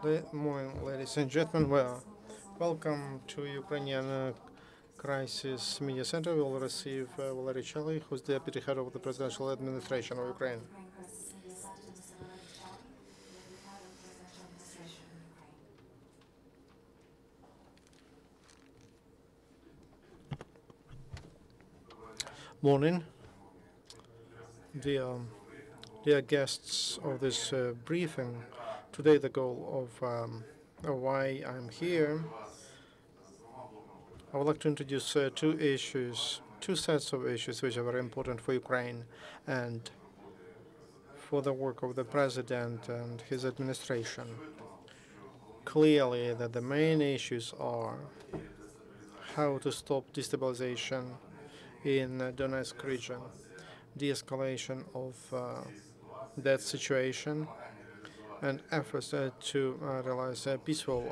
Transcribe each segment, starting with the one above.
Good morning, ladies and gentlemen. Welcome to Ukrainian Crisis Media Center. We'll receive Valery, who's the deputy head of the presidential administration of Ukraine. Morning, dear guests of this briefing. Today, the goal of why I'm here, I would like to introduce two sets of issues which are very important for Ukraine and for the work of the president and his administration. Clearly, that the main issues are how to stop destabilization in the Donetsk region, de-escalation of that situation, and efforts to realize a peaceful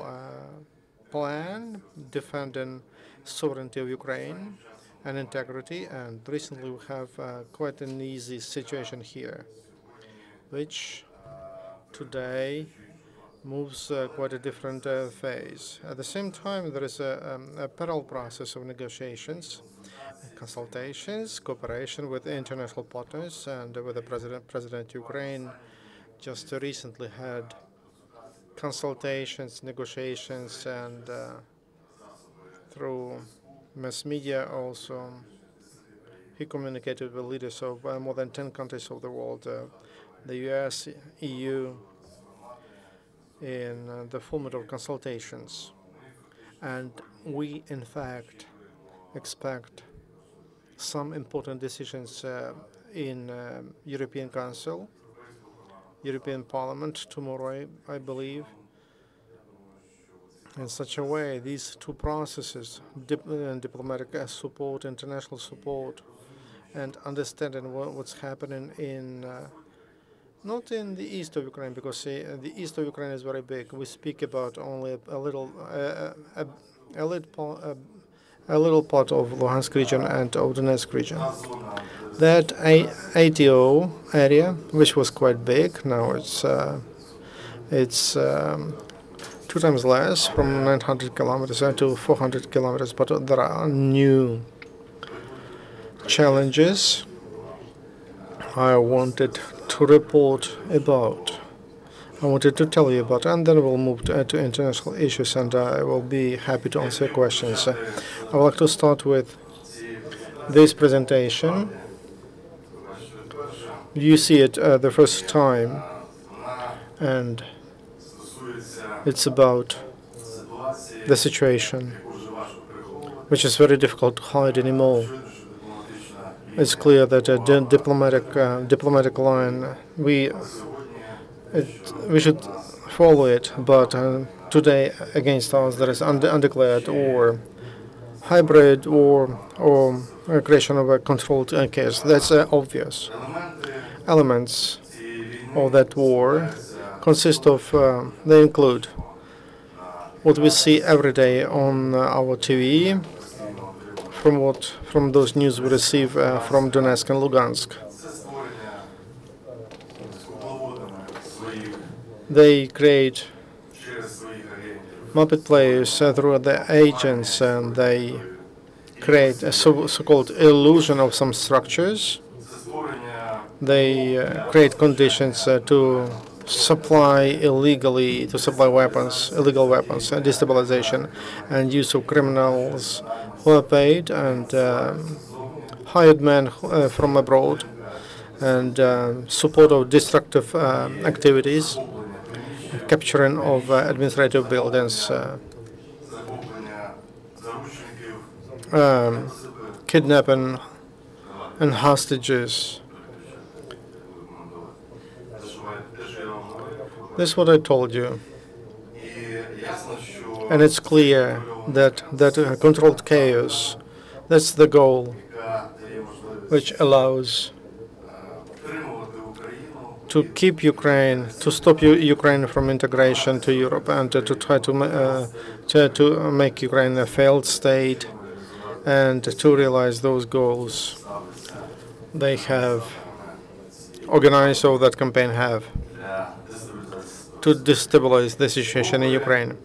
plan defending sovereignty of Ukraine and integrity. And recently we have quite an easy situation here, which today moves quite a different phase. At the same time, there is a parallel process of negotiations, consultations, cooperation with international partners, and with the President Ukraine just recently had consultations, negotiations, and through mass media also he communicated with leaders of more than 10 countries of the world, the US, EU, in the format of consultations. And we, in fact, expect some important decisions in European Council, European Parliament tomorrow, I believe. In such a way, these two processes, diplomatic support, international support, and understanding what's happening in not in the east of Ukraine, because the east of Ukraine is very big. We speak about only a little part of Luhansk region and of Donetsk region. That ATO area, which was quite big, now it's 2 times less, from 900 kilometers to 400 kilometers. But there are new challenges I wanted to report about. I wanted to tell you about, and then we'll move to international issues, and I will be happy to answer questions. I would like to start with this presentation. You see it the first time, and it's about the situation, which is very difficult to hide anymore. It's clear that a diplomatic line, we should follow it, but today against us there is undeclared war, hybrid war, or creation of a controlled chaos. That's obvious. Elements of that war consist of, they include what we see every day on our TV, from those news we receive from Donetsk and Lugansk. They create Muppet players through the agents, and they create a so-called illusion of some structures. They create conditions to supply illegal weapons, destabilization, and use of criminals who are paid, and hired men from abroad, and support of destructive activities, capturing of administrative buildings, kidnapping and hostages. This is what I told you. And it's clear that controlled chaos, that's the goal, which allows to keep Ukraine, to stop Ukraine from integration to Europe, and to try to make Ukraine a failed state, and to realize those goals they have organized, or that campaign have. to destabilize the situation in Ukraine.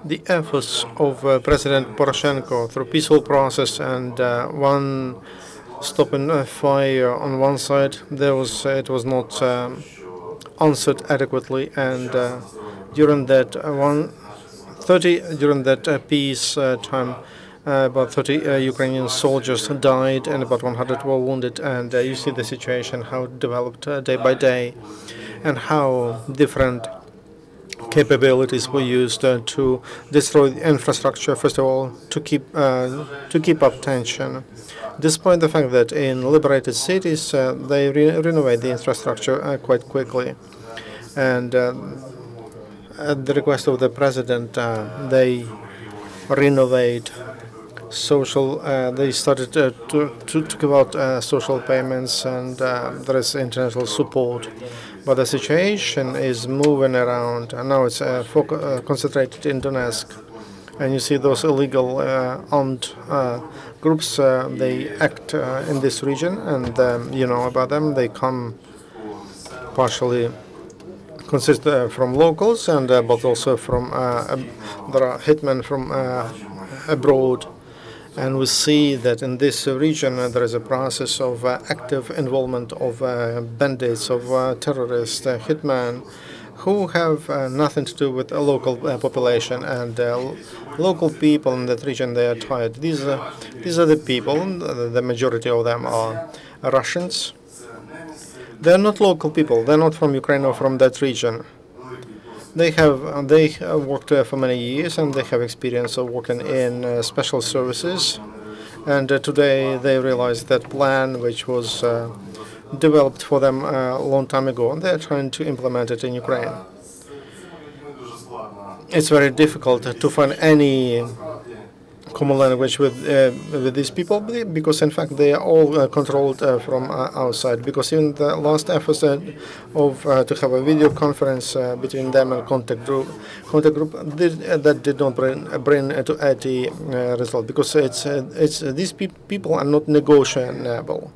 The efforts of President Poroshenko through peaceful process and one stopping fire on one side, it was not answered adequately, and during that during that peace time, about 30 Ukrainian soldiers died and about 100 were wounded. And you see the situation, how it developed day by day, and how different capabilities were used to destroy the infrastructure. First of all, to keep up tension, despite the fact that in liberated cities they renovate the infrastructure quite quickly. And at the request of the president, they renovate social. They started to give out social payments, and there is international support. But the situation is moving around, and now it's concentrated in Donetsk. And you see those illegal armed groups. They act in this region, and you know about them. They come partially consist from locals, and but also from there are hitmen from abroad. And we see that in this region there is a process of active involvement of bandits, of terrorists, hitmen, who have nothing to do with the local population. And local people in that region, they are tired. These are the people, the majority of them are Russians. They're not local people. They're not from Ukraine or from that region. They have worked for many years, and they have experience of working in special services. And today they realize that plan, which was developed for them a long time ago, and they're trying to implement it in Ukraine. It's very difficult to find any common language with these people, because in fact they are all controlled from outside. Because even the last efforts to have a video conference between them and contact group that did not bring to any result, because these people are not negotiable.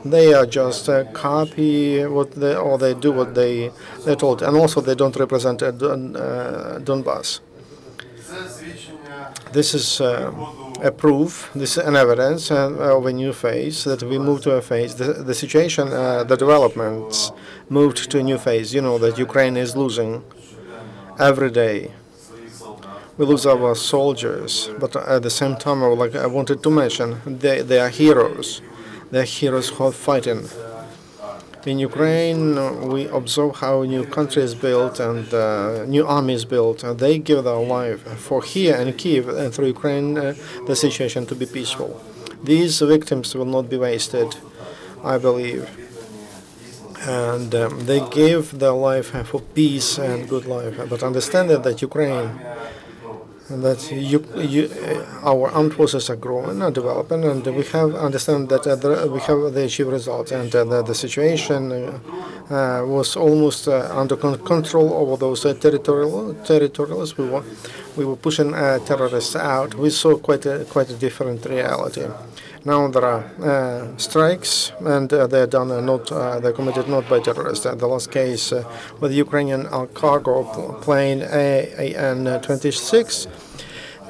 They are just copy what they do what they're told, and also they don't represent Donbass. This is a proof, this is an evidence of a new phase, that we move to a phase. The situation, the developments moved to a new phase. You know that Ukraine is losing every day. We lose our soldiers, but at the same time, I wanted to mention, they are heroes. They are heroes who are fighting. In Ukraine, we observe how a new country is built and new army is built. They give their life for here in Kiev and through Ukraine the situation to be peaceful. These victims will not be wasted, I believe. And they gave their life for peace and good life. But understand that Ukraine, that our armed forces are growing and developing, and we have understand that we have the achieved results, and the situation was almost under control over those territorials. We were pushing terrorists out. We saw quite a different reality. Now there are strikes, and they're done they're committed not by terrorists. The last case with the Ukrainian cargo plane AN-26.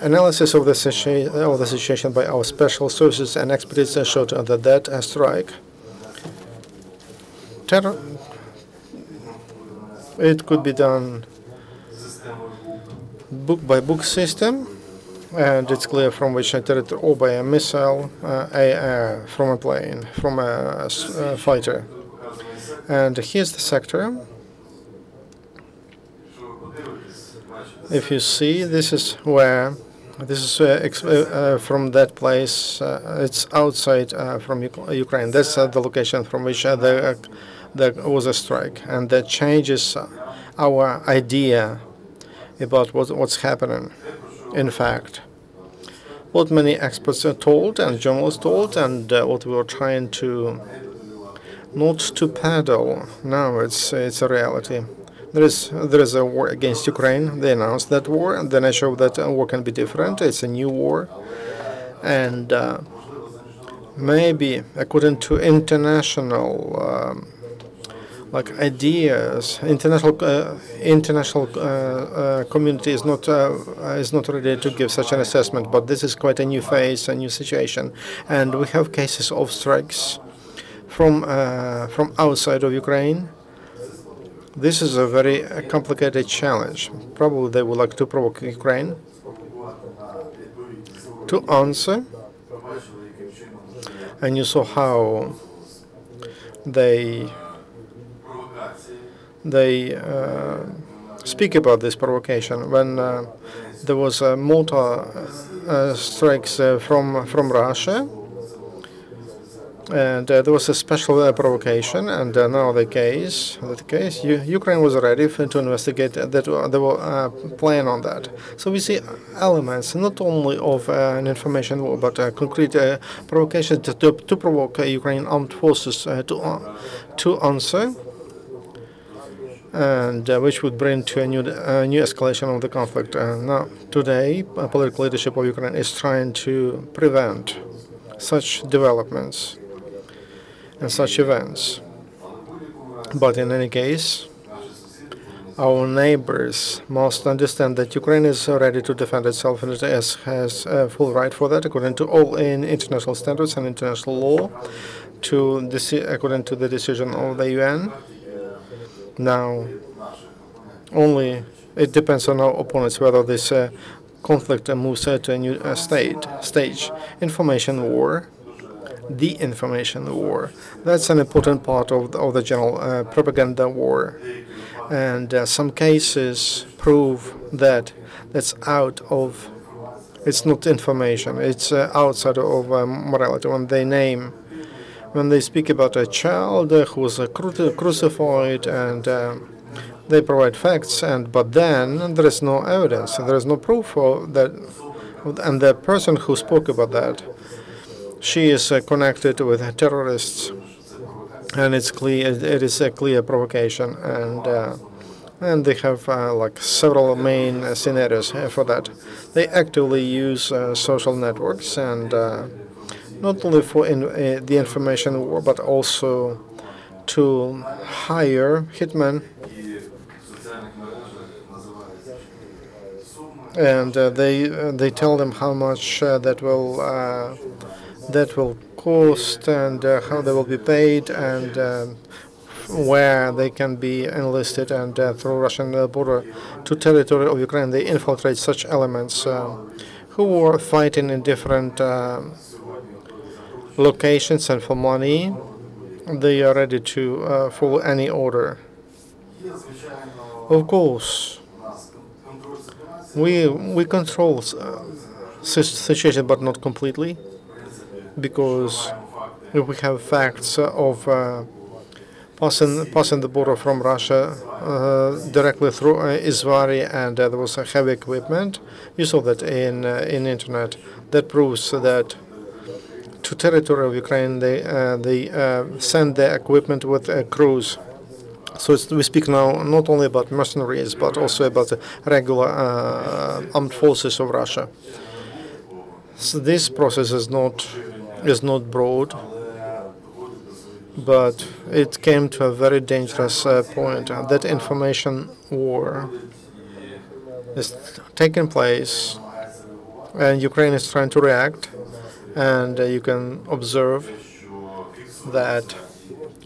Analysis of the situation by our special services and experts showed that strike, it could be done book by book system, and it's clear from which territory, or by a missile, from a plane, from a fighter. And here's the sector. If you see, this is where. This is from that place. It's outside from Ukraine. That's the location from which there was a strike, and that changes our idea about what's happening. In fact, what many experts are told and journalists told, and what we were trying to not to peddle. Now it's a reality. There is a war against Ukraine. They announced that war, and then I showed that war can be different. It's a new war, and maybe according to international like ideas. International community is not ready to give such an assessment. But this is quite a new phase, a new situation, and we have cases of strikes from outside of Ukraine. This is a very complicated challenge. Probably they would like to provoke Ukraine to answer, and you saw how they speak about this provocation when there was mortar strikes from Russia, and there was a special provocation. And now Ukraine was ready to investigate that. They were plan on that. So we see elements not only of an information war, but concrete provocation to provoke Ukrainian armed forces to answer, and which would bring to a new escalation of the conflict. Now, today, political leadership of Ukraine is trying to prevent such developments and such events. But in any case, our neighbors must understand that Ukraine is ready to defend itself, and it has a full right for that, according to all international standards and international law, according to the decision of the UN. Now, only it depends on our opponents whether this conflict moves to a new stage. Information war, the information war. That's an important part of the general propaganda war. And some cases prove that it's it's not information, it's outside of morality. When they speak about a child who was crucified, and they provide facts, but then there is no evidence, there is no proof for that, and the person who spoke about that, she is connected with terrorists, and it's clear it is a clear provocation, and they have like several main scenarios for that. They actively use social networks, and not only for the information war, but also to hire hitmen, and they tell them how much that will cost, and how they will be paid, and where they can be enlisted, and through Russian border to territory of Ukraine they infiltrate such elements who are fighting in different locations, and for money they are ready to follow any order. Of course, we control situation, but not completely, because if we have facts of passing the border from Russia directly through Izvary, and there was a heavy equipment. You saw that in internet. That proves that to territory of Ukraine they send the equipment with crews. So we speak now not only about mercenaries, but also about the regular armed forces of Russia. So this process is not broad, but it came to a very dangerous point. That information war is taking place, and Ukraine is trying to react, and you can observe that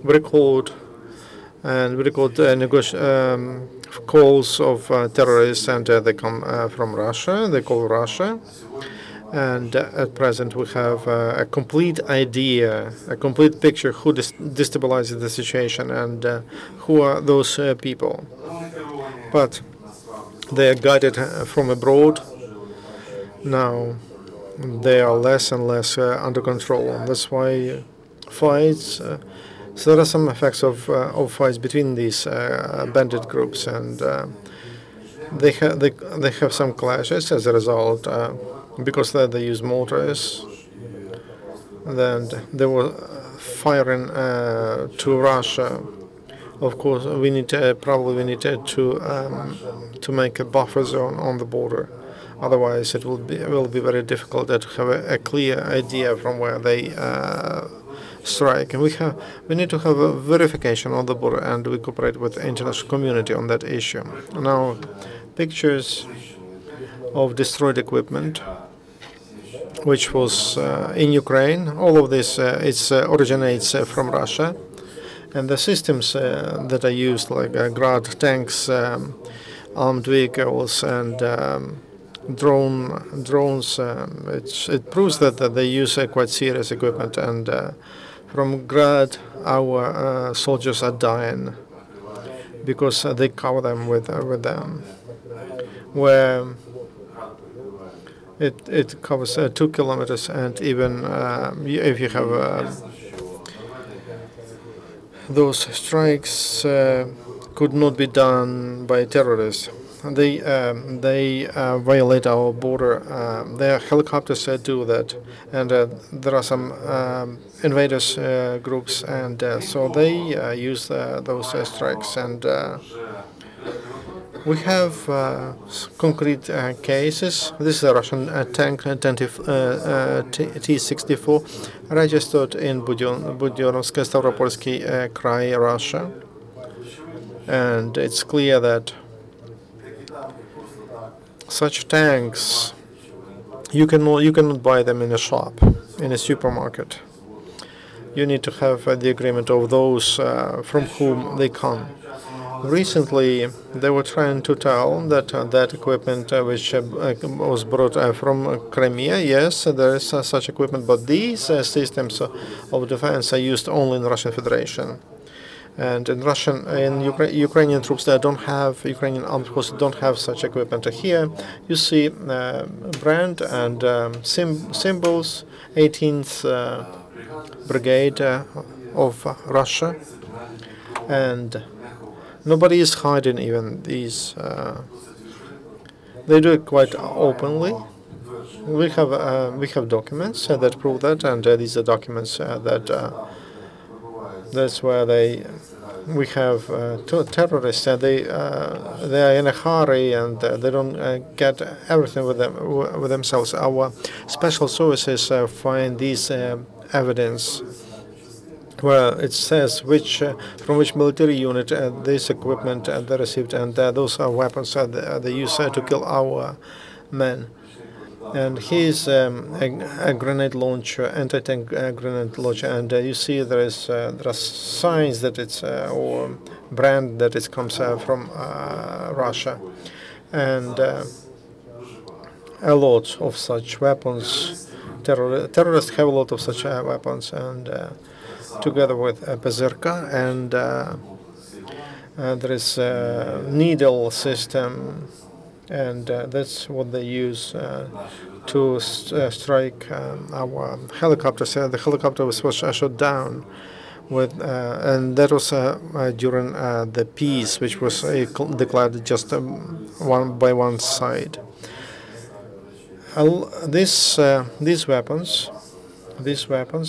we record calls of terrorists, and they come from Russia. They call Russia. And at present, we have a complete idea, a complete picture who destabilizes the situation, and who are those people. But they are guided from abroad. Now they are less and less under control. That's why fights. So there are some effects of fights between these bandit groups, and they have some clashes as a result. Because they use mortars, then they were firing to Russia. Of course, we need to make a buffer zone on the border. Otherwise, it will be very difficult to have a clear idea from where they strike. We need to have a verification on the border, and we cooperate with the international community on that issue. Now, pictures of destroyed equipment, which was in Ukraine. All of this originates from Russia, and the systems that are used, like Grad tanks, armed vehicles, and drones. It proves that they use quite serious equipment, and from Grad, our soldiers are dying because they cover them with them, where it covers 2 kilometers, and even if you have those strikes could not be done by terrorists. They violate our border. Their helicopters do that, and there are some invaders groups, and so they use those strikes. And we have concrete cases. This is a Russian tank, T-64, registered in Budyonovsky, Stavropolsky Krai, Russia. And it's clear that such tanks, you cannot buy them in a shop, in a supermarket. You need to have the agreement of those from whom they come. Recently, they were trying to tell that that equipment which was brought from Crimea, yes, there is such equipment, but these systems of defense are used only in the Russian Federation. And in Ukrainian troops that don't have, Ukrainian armed forces don't have such equipment. Here you see brand and symbols, 18th Brigade of Russia, and nobody is hiding even these. They do it quite openly. We have documents that prove that, and these are documents that that's where we have terrorists. They are in a hurry, and they don't get everything with themselves. Our special services find these evidence where it says from which military unit this equipment they received, and those are weapons they use to kill our men. And here's a grenade launcher, anti-tank grenade launcher, and you see there are signs that it's or brand that it comes from Russia, and a lot of such weapons. Terrorists have a lot of such weapons, and together with Bezerka, and there is a needle system, and that's what they use to strike our helicopters. The helicopter was shot down with, and that was during the peace, which was declared just one by one side. These weapons,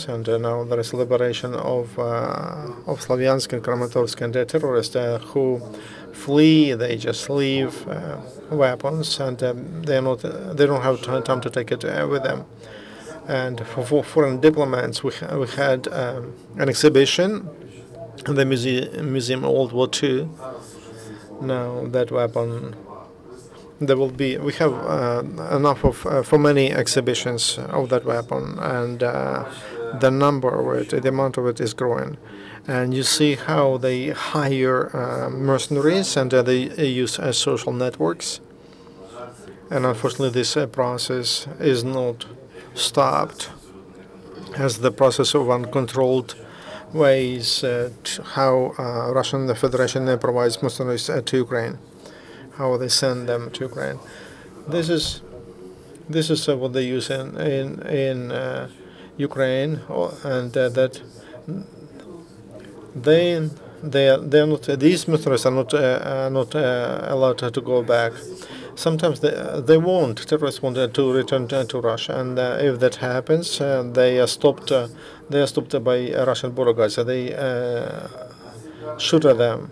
and now there is liberation of Slavyansk and Kramatorsk, and the terrorists who flee. They just leave weapons, and they don't have time to take it with them. And for foreign diplomats, we had an exhibition in the Museum of World War II. Now that weapon, we have enough for many exhibitions of that weapon, and the number of it, the amount of it is growing. And you see how they hire mercenaries, and they use social networks. And unfortunately, this process is not stopped, as the process of uncontrolled ways how Russian Federation provides mercenaries to Ukraine, how they send them to Ukraine. This is what they use in Ukraine, and that they're not. These mercenaries are not allowed to go back. Sometimes they won't. Terrorists want to return to Russia, and if that happens, they are stopped. They are stopped by Russian border guards. They shoot at them,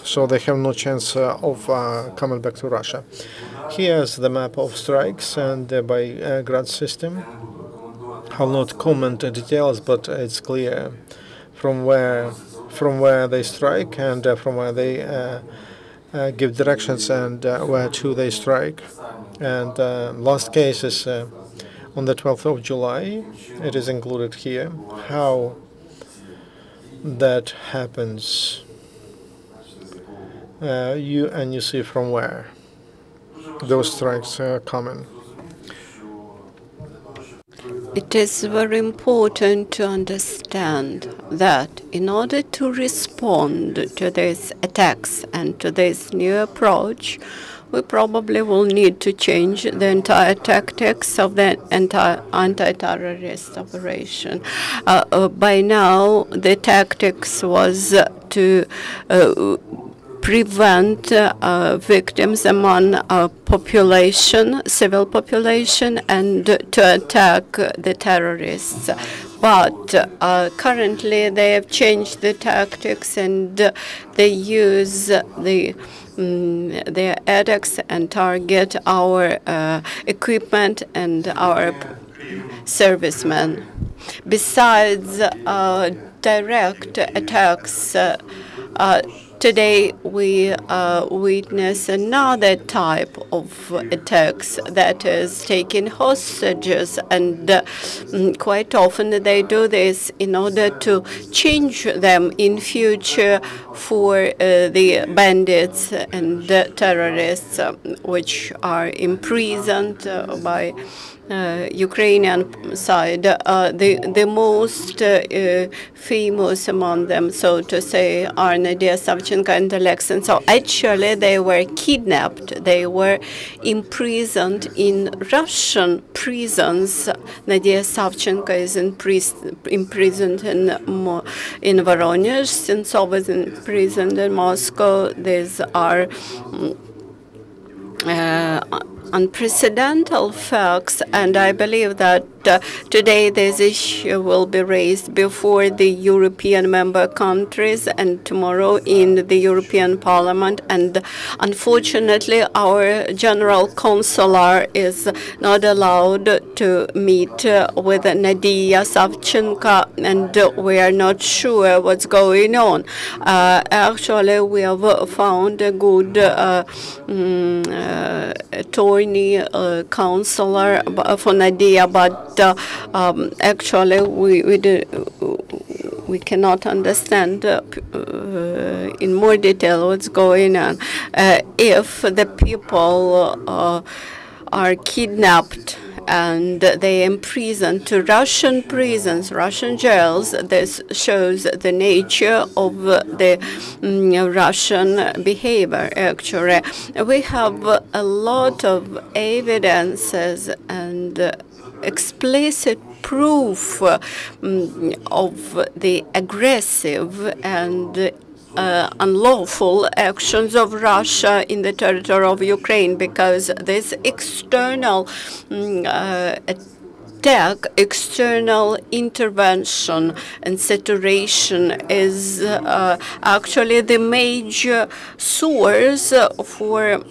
so they have no chance of coming back to Russia. Here's the map of strikes, and by Grad system. I'll not comment the details, but it's clear from where they strike and from where they give directions and where to they strike. And last case is on the 12th of July. It is included here. How that happens, you see from where those strikes are coming. It is very important to understand that in order to respond to these attacks and to this new approach, we probably will need to change the entire tactics of the entire anti-terrorist operation. By now, the tactics was to prevent victims among population, civil population, and to attack the terrorists. But currently they have changed the tactics and they use their attacks and target our equipment and our servicemen. Besides direct attacks, today we witness another type of attacks, that is taking hostages, and quite often they do this in order to change them in future for the bandits and terrorists which are imprisoned by Ukrainian side. The most famous among them, so to say, are Nadia Savchenko and Alexei. So actually they were kidnapped. They were imprisoned in Russian prisons. Nadia Savchenko is imprisoned in Voronezh. Sentsov is imprisoned in Moscow. These are unprecedented facts, and I believe that today this issue will be raised before the European member countries and tomorrow in the European Parliament. And unfortunately, our General Consular is not allowed to meet with Nadia Savchenko, and we are not sure what's going on. Actually, we have found a good attorney, counselor for Nadia, but actually we cannot understand in more detail what's going on. If the people are kidnapped and they imprisoned to Russian prisons, Russian jails, this shows the nature of the Russian behavior, actually. We have a lot of evidences and explicit proof of the aggressive and unlawful actions of Russia in the territory of Ukraine, because this external attack, external intervention and saturation is actually the major source for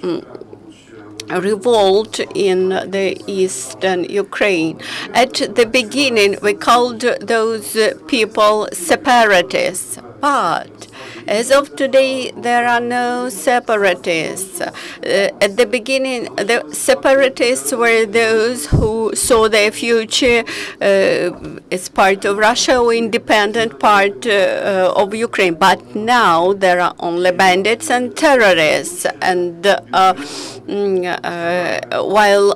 revolt in the eastern Ukraine. At the beginning, we called those people separatists, but as of today, there are no separatists. At the beginning, the separatists were those who saw their future as part of Russia or independent part of Ukraine. But now there are only bandits and terrorists. And while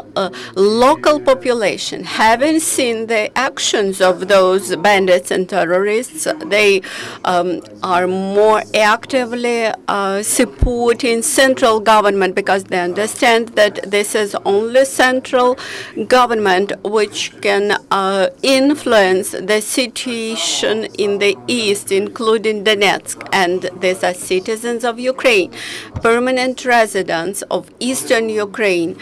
local population haven't seen the actions of those bandits and terrorists, they are more actively supporting central government, because they understand that this is only central government which can influence the situation in the east, including Donetsk. And these are citizens of Ukraine, permanent residents of eastern Ukraine.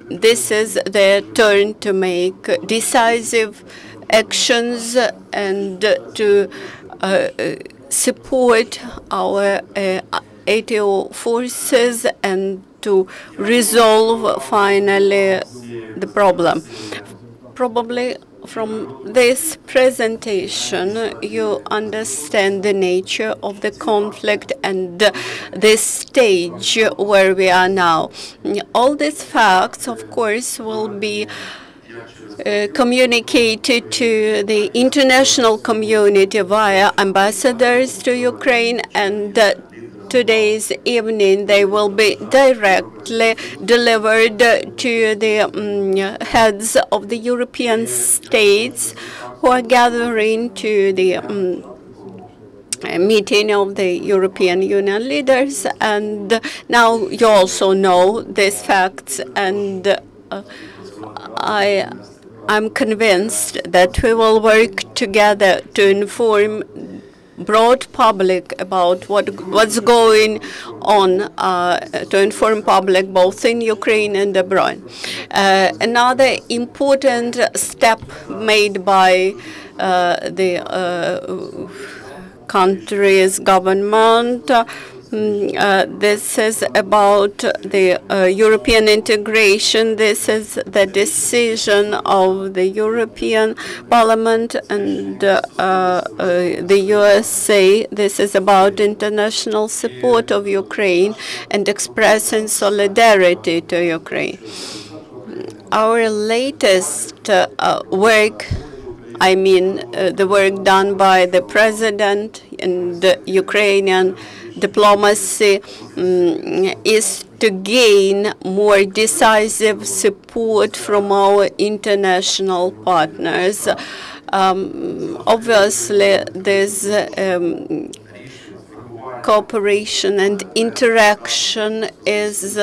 This is their turn to make decisive actions and to support our ATO forces and to resolve finally the problem. Probably from this presentation, you understand the nature of the conflict and the stage where we are now. All these facts, of course, will be communicated to the international community via ambassadors to Ukraine, and today's evening they will be directly delivered to the heads of the European states who are gathering to the a meeting of the European Union leaders. And now you also know these facts, and I'm convinced that we will work together to inform broad public about what's going on, to inform public both in Ukraine and abroad. Another important step made by the country's government, this is about the European integration. This is the decision of the European Parliament and the USA. This is about international support of Ukraine and expressing solidarity to Ukraine. Our latest work, I mean the work done by the President and the Ukrainian diplomacy, is to gain more decisive support from our international partners. Obviously, this cooperation and interaction is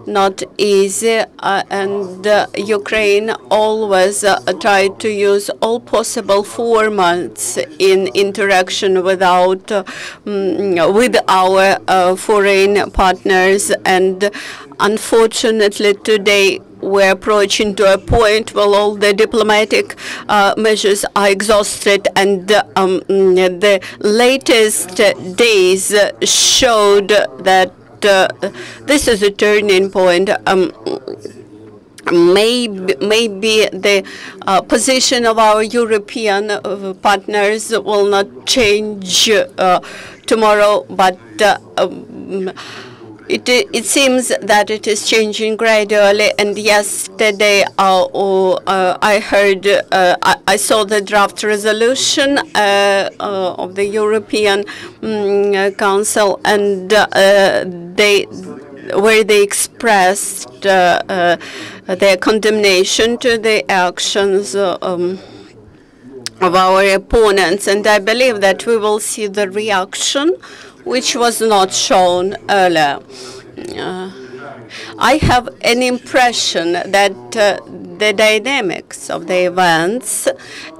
not easy, and Ukraine always tried to use all possible formats in interaction with our foreign partners. And unfortunately, today we're approaching to a point where all the diplomatic measures are exhausted, and the latest days showed that this is a turning point. Maybe the position of our European partners will not change tomorrow, but it seems that it is changing gradually. And yesterday, I saw the draft resolution of the European Council, and where they expressed their condemnation to the actions of our opponents. And I believe that we will see the reaction which was not shown earlier. I have an impression that the dynamics of the events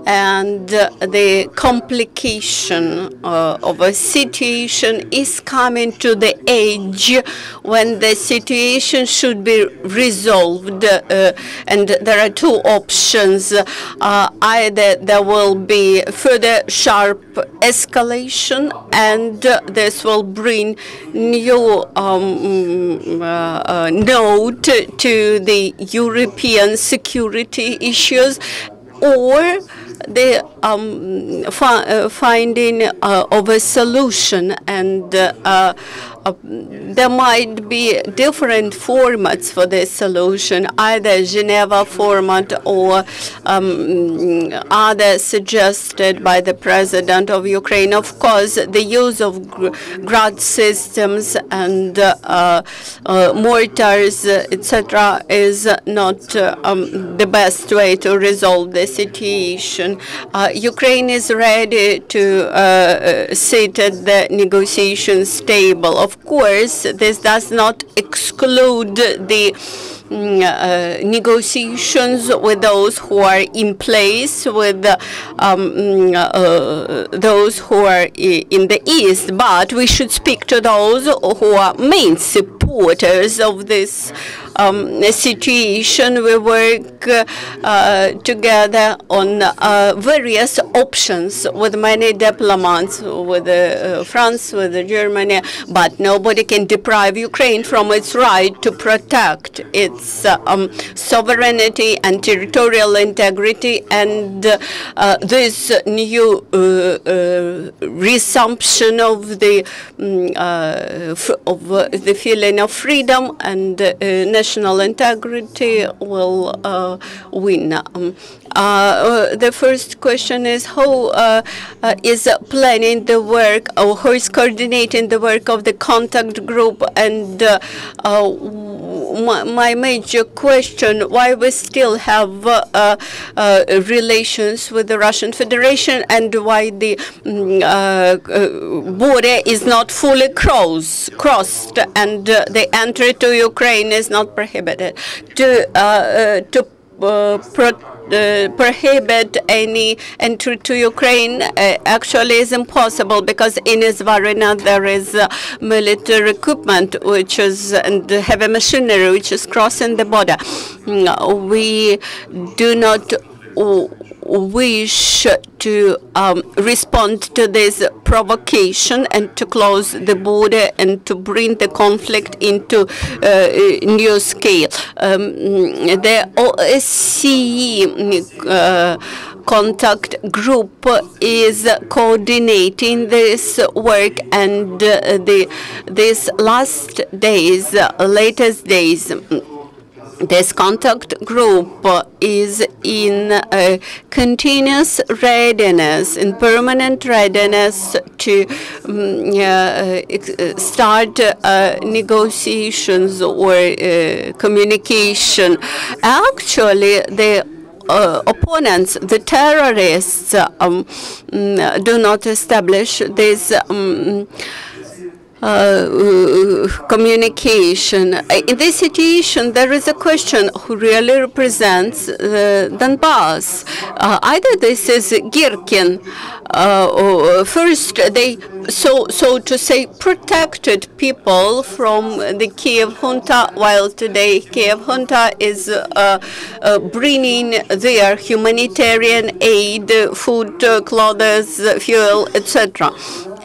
and the complication of a situation is coming to the age when the situation should be resolved, and there are two options. Either there will be further sharp escalation, and this will bring new note to the European security issues, or the finding of a solution. And there might be different formats for this solution, either Geneva format or other suggested by the President of Ukraine. Of course, the use of Grad systems and mortars, etc., is not the best way to resolve the situation. Ukraine is ready to sit at the negotiations table. Of course, this does not exclude the negotiations with those who are in place, with those who are in the East, but we should speak to those who are main reporters of this situation. We work together on various options with many diplomats, with France, with Germany, but nobody can deprive Ukraine from its right to protect its sovereignty and territorial integrity, and this new resumption of the feeling of freedom and national integrity will win. The first question is who is planning the work, or who is coordinating the work of the contact group, and my major question, why we still have relations with the Russian Federation, and why the border is not fully crossed, and the entry to Ukraine is not prohibited. To prohibit any entry to Ukraine actually is impossible, because in Izvarina there is military equipment and heavy machinery which is crossing the border. We do not wish to respond to this provocation and to close the border and to bring the conflict into a new scale. The OSCE contact group is coordinating this work, and these latest days, this contact group is in a continuous readiness, in permanent readiness to start negotiations or communication. Actually, the opponents, the terrorists, do not establish this communication. In this situation, there is a question who really represents Donbass. Either this is Girkin. First, they, so to say, protected people from the Kiev junta, while today Kiev junta is bringing their humanitarian aid, food, clothes, fuel, etc.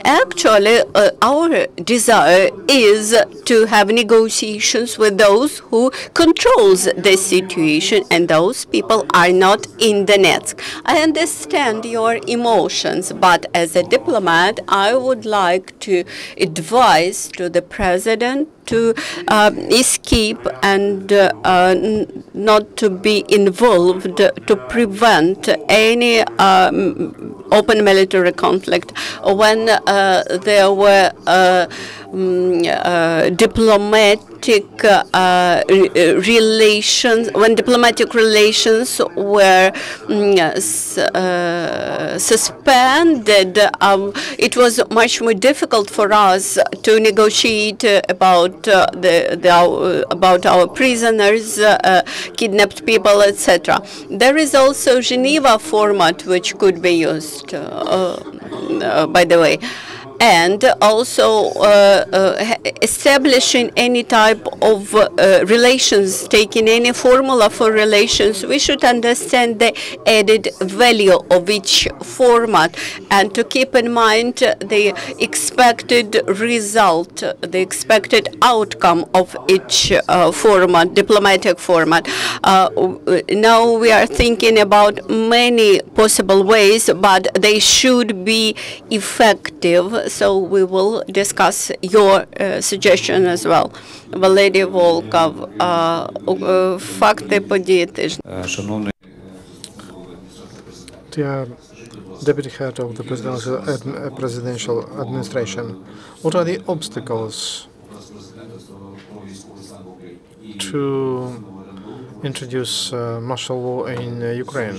Actually, our desire is to have negotiations with those who controls the situation, and those people are not in Donetsk. I understand your emotions, but as a diplomat, I would like to advise to the president to escape and not to be involved, to prevent any open military conflict. When there were diplomatic relations, when diplomatic relations were suspended, it was much more difficult for us to negotiate about about our prisoners, kidnapped people, etc. There is also Geneva format which could be used, by the way. And also establishing any type of relations, taking any formula for relations, we should understand the added value of each format, and to keep in mind the expected result, the expected outcome of each format, diplomatic format. Now we are thinking about many possible ways, but they should be effective. So we will discuss your suggestion as well. Valery Volkov, факти події тижня. Dear Deputy Head of the Presidential Administration, what are the obstacles to introduce martial law in Ukraine?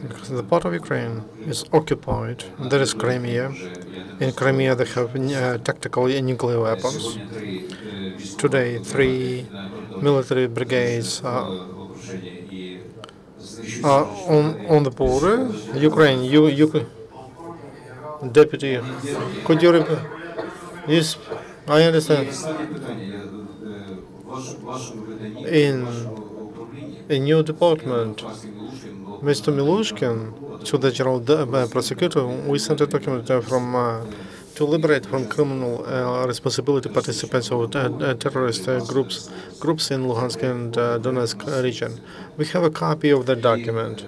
Because the part of Ukraine is occupied. There is Crimea. In Crimea, they have tactical nuclear weapons. Today, 3 military brigades are on the border. Ukraine, Deputy, could you I understand. In your department, Mr. Milushkin, to the general prosecutor, we sent a document to liberate from criminal responsibility participants of terrorist groups in Luhansk and Donetsk region. We have a copy of the document.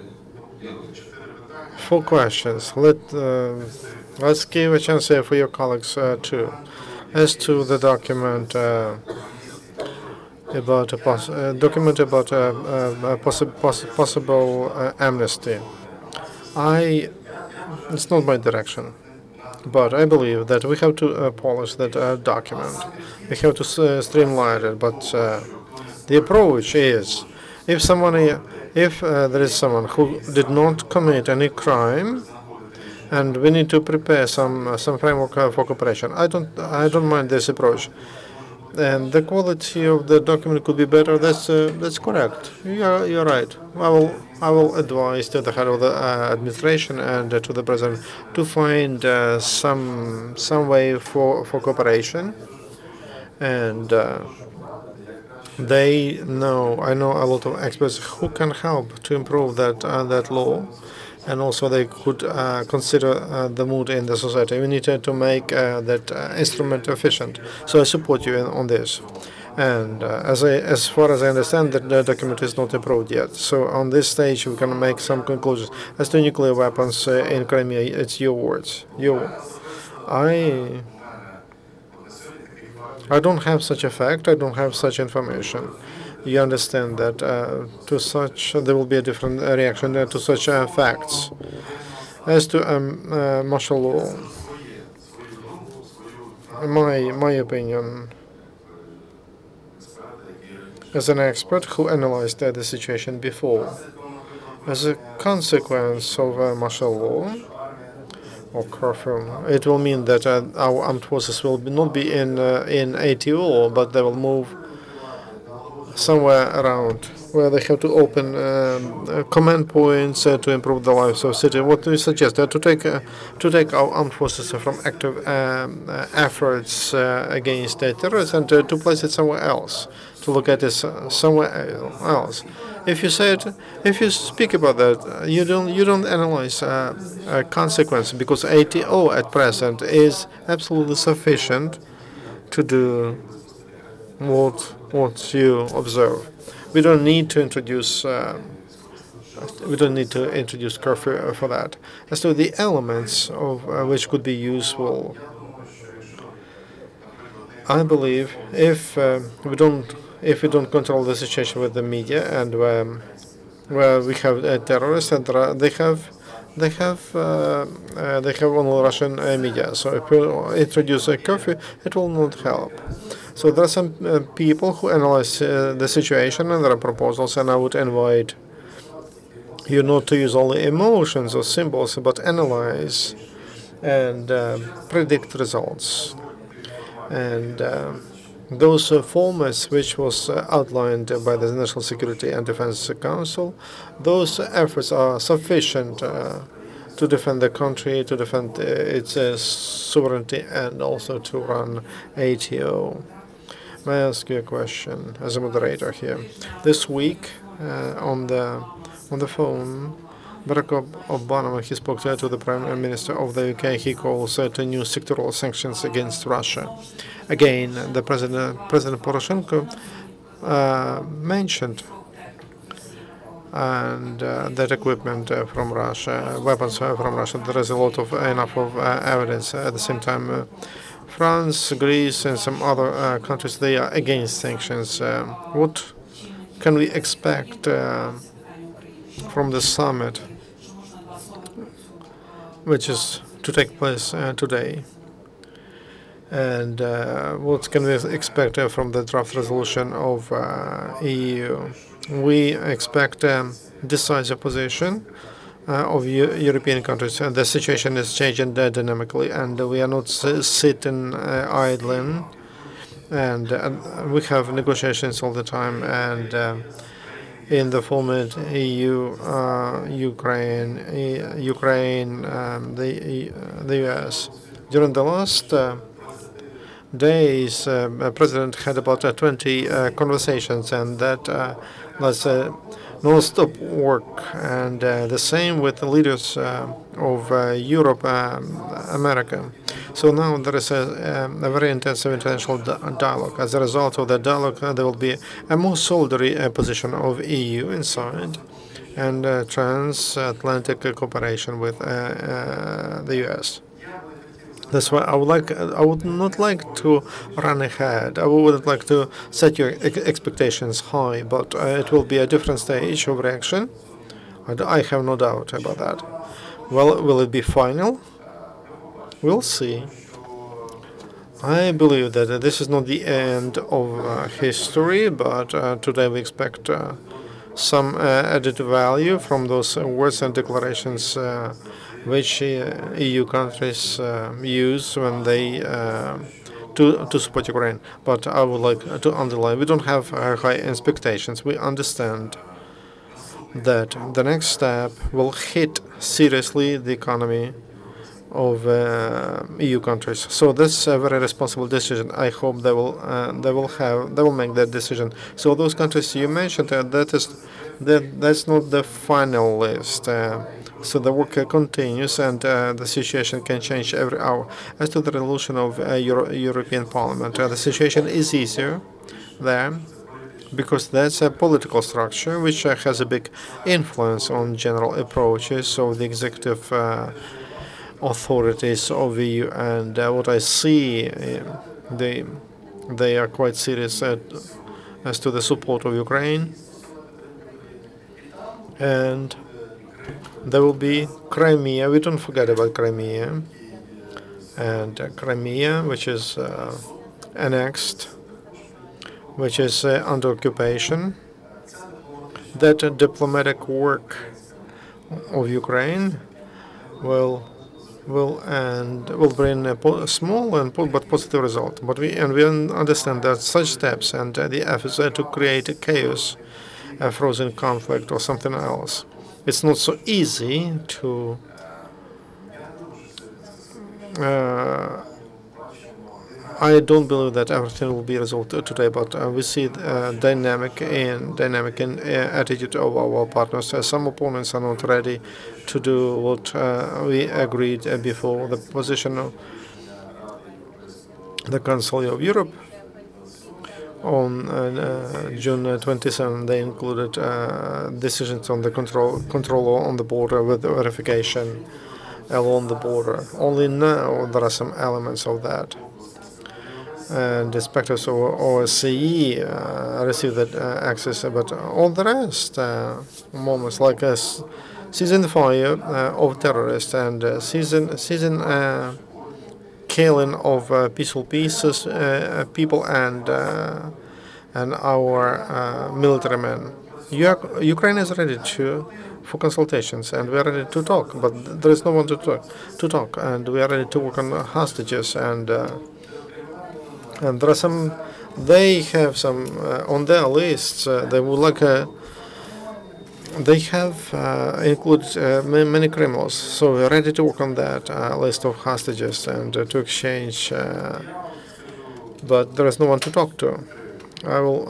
4 questions. Let's give a chance for your colleagues too. As to the document about possible amnesty, it's not my direction, but I believe that we have to polish that document. We have to streamline it. But the approach is, if there is someone who did not commit any crime, and we need to prepare some framework for cooperation. I don't mind this approach, and the quality of the document could be better. That's correct. You're right. I will advise to the head of the administration and to the president to find some way for cooperation, and I know a lot of experts who can help to improve that law, and also they could consider the mood in the society. We need to make that instrument efficient. So I support you on this. And as far as I understand, the document is not approved yet. So on this stage, we can make some conclusions. As to nuclear weapons in Crimea, it's your words. I don't have such a fact. I don't have such information. You understand that there will be a different reaction to such facts. As to martial law, my opinion, as an expert who analyzed the situation before, as a consequence of martial law or curfew, it will mean that our armed forces will not be in ATO, but they will move somewhere around where they have to open command points to improve the lives of citizens. What do you suggest? To take our armed forces from active efforts against terrorists and to place it somewhere else, to look at it somewhere else. If you speak about that, you don't analyze consequences, because ATO at present is absolutely sufficient to do what you observe. We don't need to introduce curfew for that. As to the elements of which could be useful, I believe if we don't control the situation with the media, and where we have terrorists, and they have only Russian media. So if we introduce a curfew, it will not help. So there are some people who analyze the situation, and there are proposals, and I would invite you not to use only emotions or symbols, but analyze and predict results. And those formats which was outlined by the National Security and Defense Council, those efforts are sufficient to defend the country, to defend its sovereignty, and also to run ATO. May I ask you a question as a moderator here? This week, on the phone, Barack Obama, he spoke to the Prime Minister of the UK. He calls it new sectoral sanctions against Russia. Again, the President Poroshenko mentioned that equipment from Russia, weapons from Russia. There is enough of evidence. At the same time, France, Greece, and some other countries, they are against sanctions. What can we expect from the summit, which is to take place today? And what can we expect from the draft resolution of EU? We expect decisive position of European countries. The situation is changing dynamically, and we are not sitting idling. And we have negotiations all the time, and in the format EU, Ukraine, the US. During the days, President had about 20 conversations, and that was non-stop work. And the same with the leaders of Europe, America. So now there is a very intensive international dialogue. As a result of the dialogue, there will be a more solidary position of EU inside, and transatlantic cooperation with the U.S. That's why I would not like to run ahead. I would like to set your expectations high, but it will be a different stage of reaction. I have no doubt about that. Well, will it be final? We'll see. I believe that this is not the end of history, but today we expect some added value from those words and declarations which EU countries use when they to support Ukraine. But I would like to underline, we don't have high expectations. We understand that the next step will hit seriously the economy of EU countries. So this is a very responsible decision. I hope they will make that decision. So those countries you mentioned, that's not the final list. So the work continues, and the situation can change every hour. As to the resolution of European Parliament, the situation is easier there, because that's a political structure which has a big influence on general approaches of the executive authorities of the EU. And what I see, they are quite serious as to the support of Ukraine. And there will be Crimea. We don't forget about Crimea. And Crimea, which is annexed, which is under occupation. That diplomatic work of Ukraine will bring a small but positive result. But we understand that such steps and the efforts to create chaos, a frozen conflict, or something else, it's not so easy to I don't believe that everything will be resolved today, but we see dynamic attitude of our partners. Some opponents are not ready to do what we agreed before. The position of the Council of Europe on June 27, they included decisions on the control on the border with verification along the border. Only now there are some elements of that. And the inspectors of OSCE received that access, but all the rest moments like season fire of terrorists and season killing of peaceful people and our military men. Ukraine is ready for consultations, and we are ready to talk, but there is no one to talk, and we are ready to work on hostages, and there are some. They have some on their lists. They would like they have included many criminals, so we're ready to work on that list of hostages and to exchange. But there is no one to talk to. I will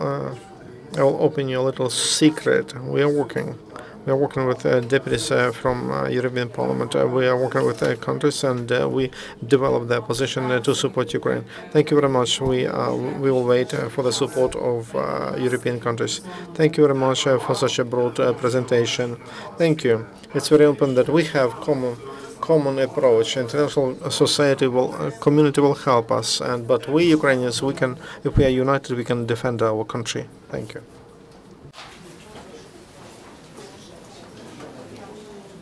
open you a little secret. We are working. We are working with deputies from European Parliament. We are working with countries, and we develop their position to support Ukraine. Thank you very much. We will wait for the support of European countries. Thank you very much for such a broad presentation. Thank you. It's very open that we have common approach. International community will help us, but we Ukrainians, if we are united, we can defend our country. Thank you.